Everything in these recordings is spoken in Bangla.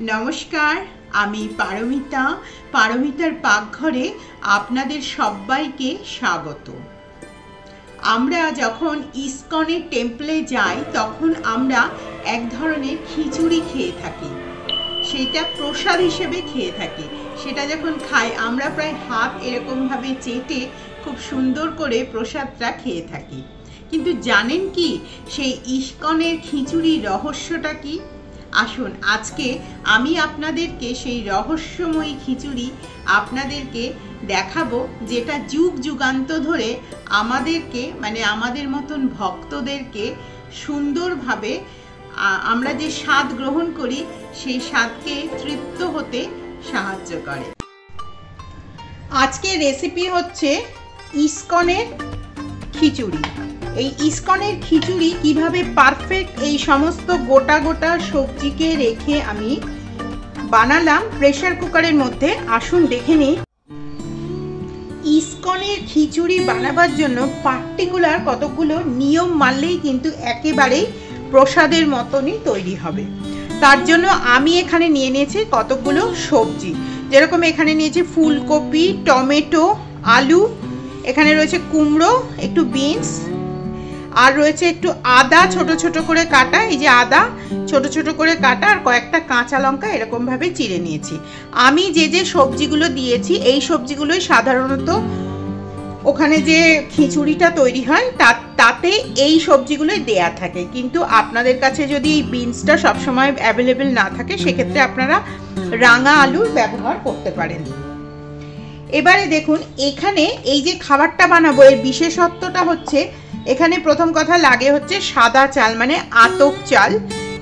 নমস্কার, আমি পারমিতা। পারমিতার পাকঘরে আপনাদের সবাইকে স্বাগত। আমরা যখন ইসকনের টেম্পলে যাই তখন আমরা এক ধরনের খিচুড়ি খেয়ে থাকি, সেটা প্রসাদ হিসেবে খেয়ে থাকি। সেটা যখন খাই আমরা প্রায় হাত এরকমভাবে চেটে খুব সুন্দর করে প্রসাদটা খেয়ে থাকি। কিন্তু জানেন কি সেই ইসকনের খিচুড়ির রহস্যটা কি? আসুন আজকে আমি আপনাদেরকে সেই রহস্যময়ী খিচুড়ি আপনাদেরকে দেখাবো, যেটা যুগ যুগান্ত ধরে আমাদেরকে আমাদের মতন ভক্তদেরকে সুন্দরভাবে আমরা যে স্বাদ গ্রহণ করি সেই স্বাদকে তৃপ্ত হতে সাহায্য করে। আজকের রেসিপি হচ্ছে ইসকনের খিচুড়ি। এই ইসকনের খিচুড়ি কিভাবে পারফেক্ট এই সমস্ত গোটা গোটা সবজিকে রেখে আমি বানালাম প্রেসার কুকারের মধ্যে, আসুন দেখে নিই। ইসকনের খিচুড়ি বানাবার জন্য পার্টিকুলার কতগুলো নিয়ম মানলেই কিন্তু একেবারেই প্রসাদের মতনই তৈরি হবে। তার জন্য আমি এখানে নিয়ে নিয়েছি কতগুলো সবজি, যেরকম এখানে নিয়েছি ফুলকপি, টমেটো, আলু, এখানে রয়েছে কুমড়ো, একটু বিনস, আর রয়েছে একটু আদা ছোট ছোট করে কাটা, এই যে আদা ছোট ছোট করে কাটা, আর কয়েকটা কাঁচা লঙ্কা এরকম ভাবে চিড়ে নিয়েছি। আমি যে যে সবজিগুলো দিয়েছি এই সবজিগুলোই সাধারণত ওখানে যে খিচুড়িটা তৈরি হয় তাতে এই সবজিগুলোই দেয়া থাকে, কিন্তু আপনাদের কাছে যদি এই বিনসটা সবসময় অ্যাভেলেবেল না থাকে সেক্ষেত্রে আপনারা রাঙা আলুর ব্যবহার করতে পারেন। এবারে দেখুন, এখানে এই যে খাবারটা বানাবো এর বিশেষত্বটা হচ্ছে, এখানে প্রথম কথা লাগে হচ্ছে সাদা চাল, মানে আতপ চাল।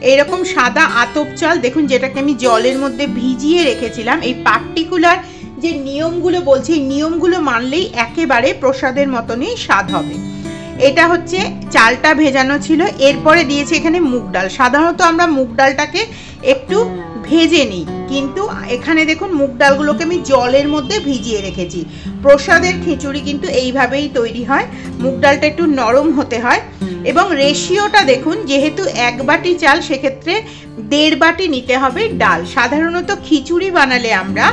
এইরকম সাদা আতপ চাল দেখুন, যেটাকে আমি জলের মধ্যে ভিজিয়ে রেখেছিলাম। এই পার্টিকুলার যে নিয়মগুলো বলছি এই নিয়মগুলো মানলেই একেবারে প্রসাদের মতনই স্বাদ হবে। এটা হচ্ছে চালটা ভেজানো ছিল। এরপরে দিয়েছি এখানে মুগ ডাল। সাধারণত আমরা মুগ ডালটাকে একটু ভেজে নিই, কিন্তু এখানে দেখুন মুগ ডালগুলোকে আমি জলের মধ্যে ভিজিয়ে রেখেছি। প্রসাদের খিচুড়ি কিন্তু এইভাবেই তৈরি হয়, মুগ ডালটা একটু নরম হতে হয়। এবং রেশিওটা দেখুন, যেহেতু 1 বাটি চাল সেক্ষেত্রে 1.5 বাটি নিতে হবে ডাল। সাধারণত খিচুড়ি বানালে আমরা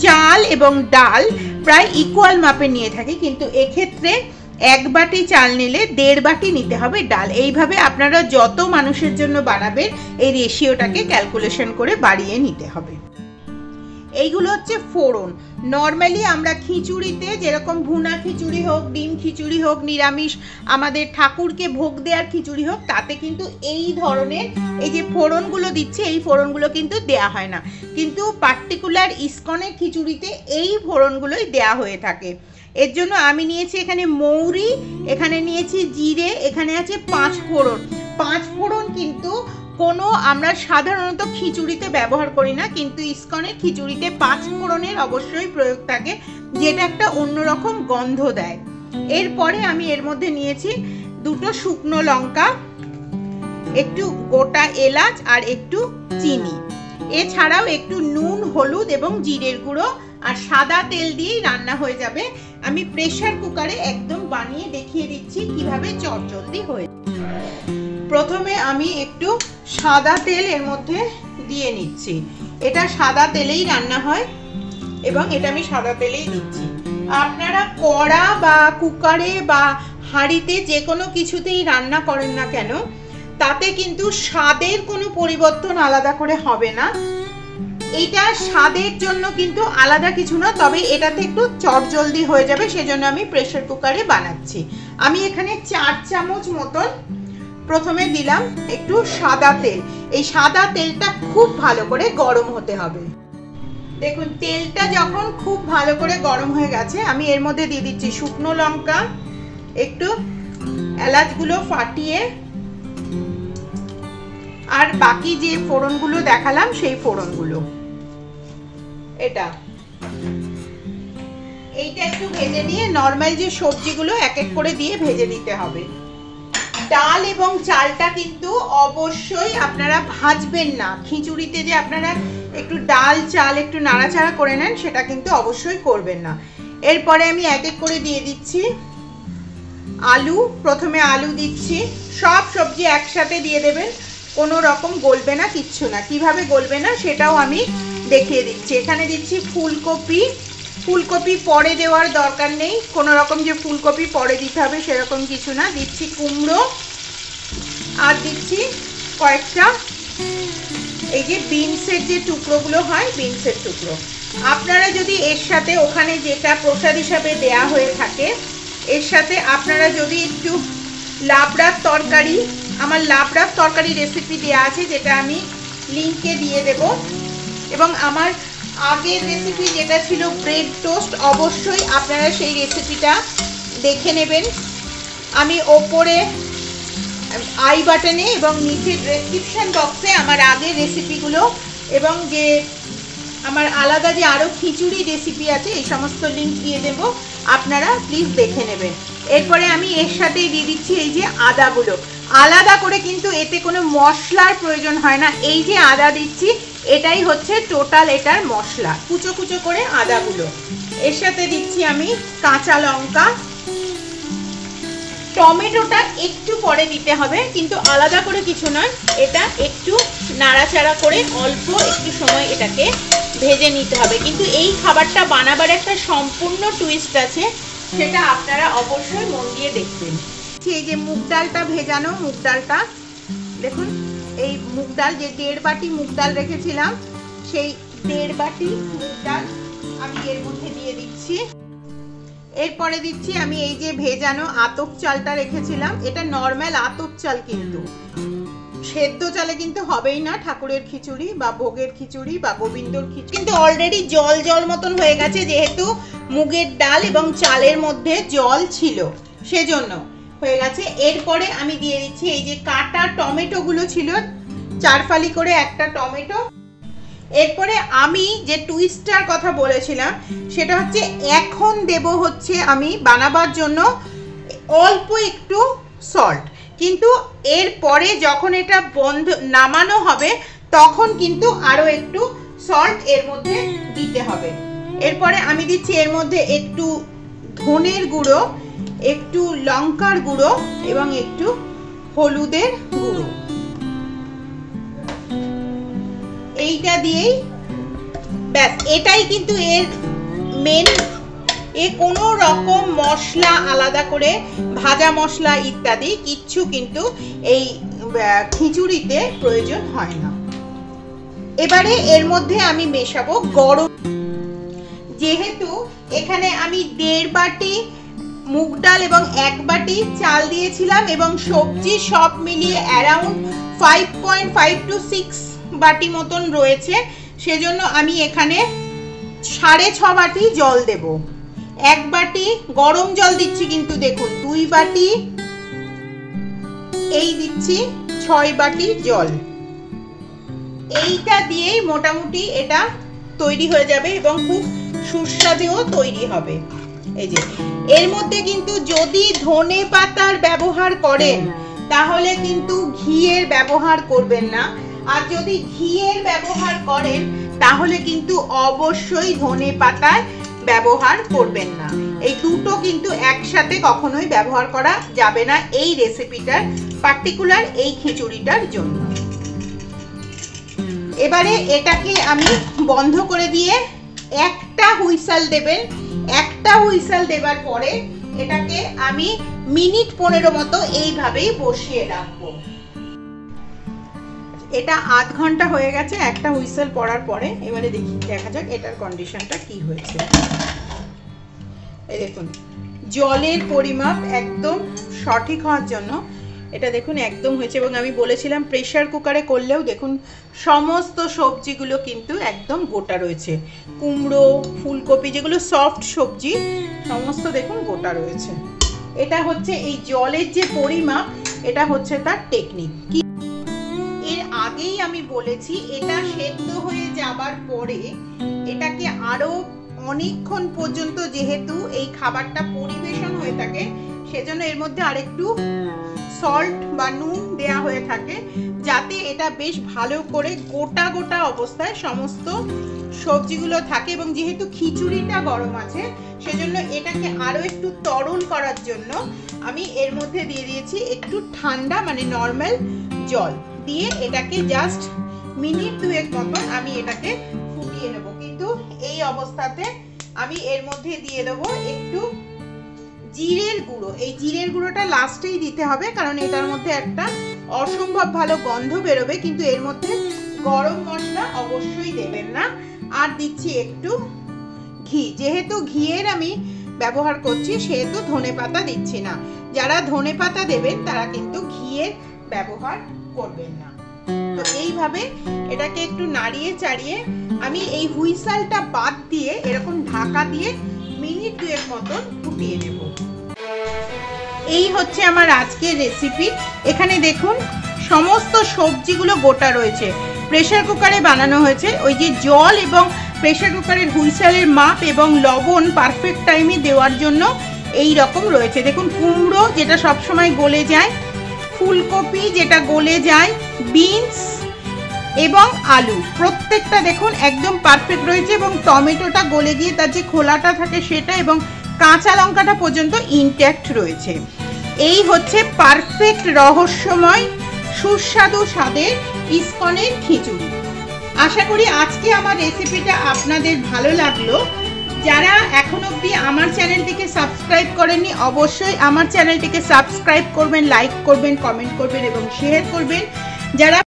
চাল এবং ডাল প্রায় ইকুয়াল মাপে নিয়ে থাকি, কিন্তু এক্ষেত্রে 1 বাটি চাল নিলে 1.5 বাটি নিতে হবে ডাল। এইভাবে আপনারা যত মানুষের জন্য বানাবেন এই রেশিওটাকে ক্যালকুলেশন করে বাড়িয়ে নিতে হবে। এইগুলো হচ্ছে ফোড়ন। নর্মালি আমরা খিচুড়িতে যেরকম ভুনা খিচুড়ি হোক, ডিম খিচুড়ি হোক, নিরামিষ আমাদের ঠাকুরকে ভোগ দেওয়ার খিচুড়ি হোক, তাতে কিন্তু এই ধরনের এই যে ফোড়নগুলো দিচ্ছে এই ফোড়নগুলো কিন্তু দেয়া হয় না, কিন্তু পার্টিকুলার ইসকনের খিচুড়িতে এই ফোড়নগুলোই দেয়া হয়ে থাকে। এর জন্য আমি নিয়েছি এখানে মৌরি, এখানে নিয়েছি জিরে, এখানে আছে 5 ফোড়ন। 5 ফোড়ন কিন্তু কোনো আমরা সাধারণত খিচুড়িতে ব্যবহার করি না, কিন্তু ইসকনের খিচুড়িতে 5 ফোড়নের অবশ্যই প্রয়োগ থাকে, যেটা একটা অন্যরকম গন্ধ দেয়। এরপরে আমি এর মধ্যে নিয়েছি 2টো শুকনো লঙ্কা, একটু গোটা এলাচ আর একটু চিনি, এছাড়াও একটু নুন, হলুদ এবং জিরের গুঁড়ো আর সাদা তেল দিয়েই রান্না হয়ে যাবে। আমি প্রেসার কুকারে একদম বানিয়ে দেখিয়ে দিচ্ছি কিভাবে চটজলদি হয়ে। প্রথমে আমি একটু সাদা তেল এর মধ্যে দিয়ে নিচ্ছি। এটা সাদা তেলেই রান্না হয় এবং এটা আমি সাদা তেলেই দিচ্ছি। আপনারা কড়া বা কুকারে বা হাঁড়িতে যে কোনো কিছুতেই রান্না করেন না কেন, তাতে কিন্তু স্বাদের কোনো পরিবর্তন আলাদা করে হবে না। এটা স্বাদের জন্য কিন্তু আলাদা কিছু না, তবে এটাতে একটু চটজলদি হয়ে যাবে, সেজন্য আমি প্রেসার কুকারে বানাচ্ছি। আমি এখানে 4 চামচ মতন প্রথমে দিলাম একটু সাদা তেল। এই সাদা তেলটা খুব ভালো করে গরম হতে হবে। দেখুন তেলটা যখন খুব ভালো করে গরম হয়ে গেছে, আমি এর মধ্যে দিয়ে দিচ্ছি শুকনো লঙ্কা, একটু এলাচগুলো ফাটিয়ে, আর বাকি যে ফোড়নগুলো দেখালাম সেই ফোড়নগুলো। এইটা একটু ভেজে নিয়ে নর্মাল যে সবজিগুলো এক এক করে দিয়ে ভেজে দিতে হবে। ডাল এবং চালটা কিন্তু অবশ্যই আপনারা ভাজবেন না। খিচুড়িতে যে আপনারা একটু ডাল চাল একটু নাড়াচাড়া করে নেন সেটা কিন্তু অবশ্যই করবেন না। এরপরে আমি এক এক করে দিয়ে দিচ্ছি আলু। প্রথমে আলু দিচ্ছি, সব সবজি একসাথে দিয়ে দেবেন, কোনো রকম গলবে না, কিচ্ছু না। কিভাবে গলবে না সেটাও আমি দেখিয়ে দিচ্ছি। এখানে দিচ্ছি ফুলকপি। ফুলকপি পরে দেওয়ার দরকার নেই, কোনো রকম যে ফুলকপি পরে দিতে হবে সেরকম কিছু না। দিচ্ছি কুমড়ো, আর দিচ্ছি কয়েকটা এই যে বিনসের যে টুকরোগুলো হয়, বিনসের টুকরো। আপনারা যদি এর সাথে ওখানে যেটা প্রসাদ হিসাবে দেয়া হয়ে থাকে, এর সাথে আপনারা যদি একটু লাবড়ার তরকারি, আমার লাবড়ার তরকারি রেসিপি দেওয়া আছে, যেটা আমি লিঙ্কে দিয়ে দেব। এবং আমার আগের রেসিপি যেটা ছিল ব্রেড টোস্ট, অবশ্যই আপনারা সেই রেসিপিটা দেখে নেবেন। আমি ওপরে আই বাটনে এবং নিচে ডেসক্রিপশন বক্সে আমার আগের রেসিপিগুলো এবং যে আমার আলাদা যে আরও খিচুড়ি রেসিপি আছে, এই সমস্ত লিঙ্ক দিয়ে দেব, আপনারা প্লিজ দেখে নেবেন। এরপরে আমি এর সাথেই দিয়ে দিচ্ছি এই যে আদাগুলো। আলাদা করে কিন্তু এতে কোনো মশলার প্রয়োজন হয় না। এই যে আদা দিচ্ছি, এটাই হচ্ছে টোটাল এটার মশলা, কুচো কুচো করে আদাগুলো। এর সাথে দিচ্ছি আমি কাঁচা লঙ্কা। টমেটোটা একটু পরে দিতে হবে, কিন্তু আলাদা করে কিছু নয়, এটা একটু নাড়াচাড়া করে অল্প একটু সময় এটাকে ভেজে নিতে হবে। কিন্তু এই খাবারটা বানাবার একটা সম্পূর্ণ টুইস্ট আছে, সেটা আপনারা অবশ্যই মন দিয়ে দেখবেন। এই যে মুগ ডালটা ভেজানো, মুগ ডালটা দেখুন, এই মুগ ডাল যে 1.5 বাটি মুগ ডাল রেখেছিলাম, সেই 1.5 বাটি মুগ ডাল আমি এর মধ্যে দিয়ে দিচ্ছি। এরপরে দিচ্ছি আমি এই যে ভেজানো আতপ চালটা রেখেছিলাম। এটা নর্মাল আতপ চাল, কিন্তু সেদ্ধ চালে কিন্তু হবেই না ঠাকুরের খিচুড়ি বা ভোগের খিচুড়ি বা গোবিন্দর খিচুড়ি। কিন্তু অলরেডি জল জল মতন হয়ে গেছে, যেহেতু মুগের ডাল এবং চালের মধ্যে জল ছিল, সেজন্য হয়ে গেছে। এরপরে আমি দিয়ে দিচ্ছি এই যে কাটা টমেটোগুলো ছিল, 4 ফালি করে একটা টমেটো। এরপরে আমি যে টুইস্টার কথা বলেছিলাম, সেটা হচ্ছে এখন দেব হচ্ছে আমি বানাবার জন্য অল্প একটু সল্ট, কিন্তু এরপরে যখন এটা বন্ধ নামানো হবে তখন কিন্তু আরো একটু সল্ট এর মধ্যে দিতে হবে। এরপরে আমি দিচ্ছি এর মধ্যে একটু ধনের গুঁড়ো, একটু লঙ্কার গুঁড়ো এবং একটু হলুদের গুঁড়ো। এইটা দিয়েই ব্যাস, এটাই কিন্তু এর মেন। এ কোনো রকম মশলা আলাদা করে ভাজা মশলা ইত্যাদি কিচ্ছু কিন্তু এই খিচুড়িতে প্রয়োজন হয় না। এবারে এর মধ্যে আমি মেশাবো গরম। যেহেতু এখানে আমি 1.5 বাটি মুগ ডাল এবং 1 বাটি চাল দিয়েছিলাম এবং সবজি সব মিলিয়ে অ্যারাউন্ড 5.5 to 6 বাটি মতন রয়েছে, সেজন্য আমি এখানে 6.5 বাটি জল দেব। 1 বাটি গরম জল দিচ্ছি, কিন্তু দেখুন 2 বাটি এই দিচ্ছি 6 বাটি জল। এইটা দিয়েই মোটামুটি এটা তৈরি হয়ে যাবে এবং খুব সুস্বাদুও তৈরি হবে। এই যে এর মধ্যে কিন্তু যদি ধনে পাতার ব্যবহার করেন তাহলে কিন্তু ঘিয়ের ব্যবহার করবেন না, আর যদি ঘিয়ের ব্যবহার করেন তাহলে কিন্তু অবশ্যই ধনে পাতার ব্যবহার করবেন না। এই দুটো কিন্তু একসাথে কখনোই ব্যবহার করা যাবে না এই রেসিপিটার, পার্টিকুলার এই খিচুড়িটার জন্য। এবারে এটাকে আমি বন্ধ করে দিয়ে একটা হুইসেল দেবেন। একটা হুইসেল দেবার পরে এটাকে আমি মিনিট 15 মতো এইভাবেই বসিয়ে রাখবো। এটা আধ ঘন্টা হয়ে গেছে একটা হুইসেল পড়ার পরে। এবারে দেখা যাক এটার কন্ডিশনটা কি হয়েছে। এই দেখুন জলের পরিমাপ একদম সঠিক হওয়ার জন্য এটা দেখুন একদম হয়েছে। এবং আমি বলেছিলাম প্রেসার কুকারে করলেও দেখুন সমস্ত সবজিগুলো কিন্তু একদম গোটা রয়েছে। কুমড়ো, ফুলকপি যেগুলো সফট সবজি সমস্ত দেখুন গোটা রয়েছে। এটা হচ্ছে এই জলের যে পরিমাপ, এটা হচ্ছে তার টেকনিক। এর আগেই আমি বলেছি এটা সেদ্ধ হয়ে যাবার পরে এটাকে আরো অনেকক্ষণ পর্যন্ত, যেহেতু এই খাবারটা পরিবেশন হয়ে থাকে সেজন্য এর মধ্যে আরেকটু সল্ট বা নুন দেয়া হয়ে থাকে, যাতে এটা বেশ ভালো করে গোটা গোটা অবস্থায় সমস্ত সবজিগুলো থাকে। এবং যেহেতু খিচুড়িটা গরম আছে সেজন্য এটাকে আরো একটু তরল করার জন্য আমি এর মধ্যে দিয়ে দিয়েছি একটু ঠান্ডা মানে নর্মাল জল। দিয়ে এটাকে জাস্ট মিনিট 2 মতন আমি এটাকে ফুটিয়ে নেব। কিন্তু এই অবস্থাতে আমি এর মধ্যে দিয়ে দেবো একটু জিরের গুঁড়ো। এই জিরের গুঁড়োটা লাস্টেই দিতে হবে, কারণ এটার মধ্যে একটা অসম্ভব ভালো গন্ধ বেরোবে, কিন্তু এর মধ্যে গরম মশলা অবশ্যই দেবেন না। আর দিচ্ছি একটু ঘি, যেহেতু ঘিয়ের আমি ব্যবহার করছি সেহেতু ধনেপাতা দিচ্ছি না। যারা ধনেপাতা দেবেন তারা কিন্তু ঘিয়ের ব্যবহার করবেন না। তো এইভাবে এটাকে একটু নাড়িয়ে চাড়িয়ে আমি এই হুইসেলটা বাদ দিয়ে এরকম ঢাকা দিয়ে মিনিট 2 মতন ফুটিয়ে নেব। এই হচ্ছে আমার আজকের রেসিপি। এখানে দেখুন সমস্ত সবজিগুলো গোটা রয়েছে, প্রেসার কুকারে বানানো হয়েছে। ওই যে জল এবং প্রেসার কুকারের হুইসেলের মাপ এবং লবণ পারফেক্ট টাইমে দেওয়ার জন্য এই রকম রয়েছে। দেখুন কুমড়ো যেটা সবসময় গলে যায়, ফুলকপি যেটা গলে যায়, বিনস এবং আলু প্রত্যেকটা দেখুন একদম পারফেক্ট রয়েছে, এবং টমেটোটা গলে গিয়ে তার যে খোলাটা থাকে সেটা, এবং কাঁচা লঙ্কাটা পর্যন্ত ইনট্যাক্ট রয়েছে। এই হচ্ছে পারফেক্ট রহস্যময় সুস্বাদু স্বাদের ইসকনের খিচুড়ি। আশা করি আজকে আমার রেসিপিটা আপনাদের ভালো লাগলো। যারা এখন অবধি আমার চ্যানেলটিকে সাবস্ক্রাইব করেননি অবশ্যই আমার চ্যানেলটিকে সাবস্ক্রাইব করবেন, লাইক করবেন, কমেন্ট করবেন এবং শেয়ার করবেন। যারা